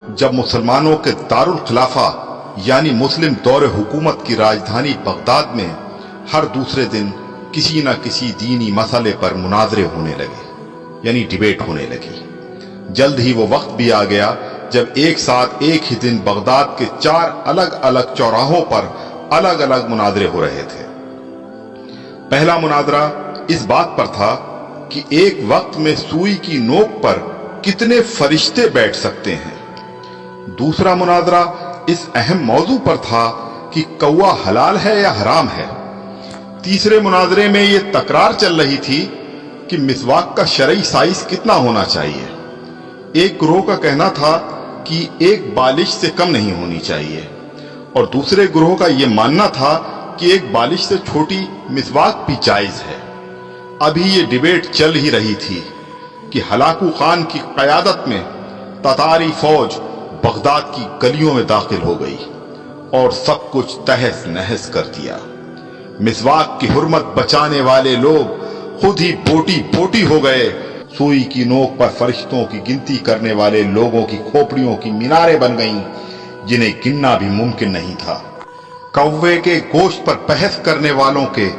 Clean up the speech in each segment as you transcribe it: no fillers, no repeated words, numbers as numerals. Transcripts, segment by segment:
जब मुसलमानों के दारुल खिलाफा यानी मुस्लिम दौर हुकूमत की राजधानी बगदाद में हर दूसरे दिन किसी न किसी दीनी मसले पर मुनाजरे होने लगे यानी डिबेट होने लगी। जल्द ही वो वक्त भी आ गया जब एक साथ एक ही दिन बगदाद के 4 अलग अलग चौराहों पर अलग अलग मुनाजरे हो रहे थे। पहला मुनाजरा इस बात पर था कि एक वक्त में सुई की नोक पर कितने फरिश्ते बैठ सकते हैं। दूसरा मुनाजरा इस अहम मौजू पर था कि कौवा हलाल है या हराम है। तीसरे मुनाजरे में यह तकरार चल रही थी कि मिसवाक का शरई साइज कितना होना चाहिए। एक ग्रोह का कहना था कि एक बालिश से कम नहीं होनी चाहिए और दूसरे ग्रोह का यह मानना था कि एक बालिश से छोटी मिसवाक भी जायज है। अभी ये डिबेट चल ही रही थी कि हलाकू खान की क़यादत में ततारी फौज बगदाद की गलियों में दाखिल हो गई और सब कुछ तहस नहस कर दिया। मिसवाक की हुर्मत बचाने वाले लोग खुद ही बोटी बोटी हो गए। सुई की नोक पर फरिश्तों की गिनती करने वाले लोगों की खोपड़ियों की मीनारें बन गईं जिन्हें गिनना भी मुमकिन नहीं था। कौवे के गोश्त पर बहस करने वालों के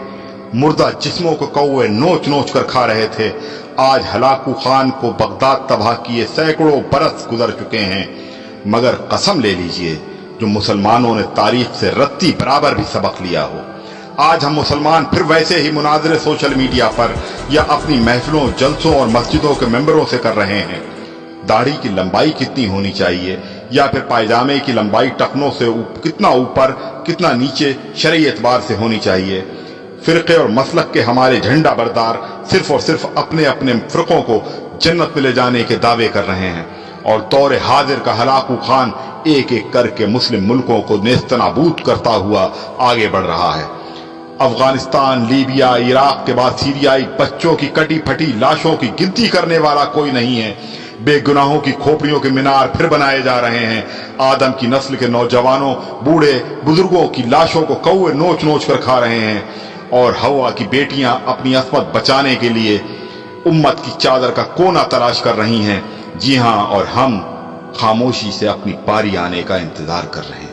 मुर्दा जिस्मों को कौवे नोच नोच कर खा रहे थे। आज हलाकू खान को बगदाद तबाह किए सैकड़ों बरस गुजर चुके हैं, मगर कसम ले लीजिए जो मुसलमानों ने तारीख से रत्ती बराबर भी सबक लिया हो। आज हम मुसलमान फिर वैसे ही मुनाजरे सोशल मीडिया पर या अपनी महफिलों, जलसों और मस्जिदों के मेंबरों से कर रहे हैं। दाढ़ी की लंबाई कितनी होनी चाहिए या फिर पायजामे की लंबाई टखनों से कितना ऊपर कितना नीचे शरई एतबार से होनी चाहिए। फिरके और मसलक के हमारे झंडा बरदार सिर्फ और सिर्फ अपने अपने फिरकों को जन्नत में ले जाने के दावे कर रहे हैं और दौर हाजिर का हलाकू खान एक एक करके मुस्लिम मुल्कों को नेस्तनाबूद करता हुआ आगे बढ़ रहा है। अफगानिस्तान, लीबिया, इराक के बाद सीरियाई बच्चों की कटी फटी लाशों की गिनती करने वाला कोई नहीं है। बेगुनाहों की खोपड़ियों के मीनार फिर बनाए जा रहे हैं। आदम की नस्ल के नौजवानों, बूढ़े बुजुर्गों की लाशों को कौवे नोच नोच कर खा रहे हैं और हवा की बेटियां अपनी अस्मत बचाने के लिए उम्मत की चादर का कोना तलाश कर रही हैं। जी हां, और हम खामोशी से अपनी बारी आने का इंतजार कर रहे हैं।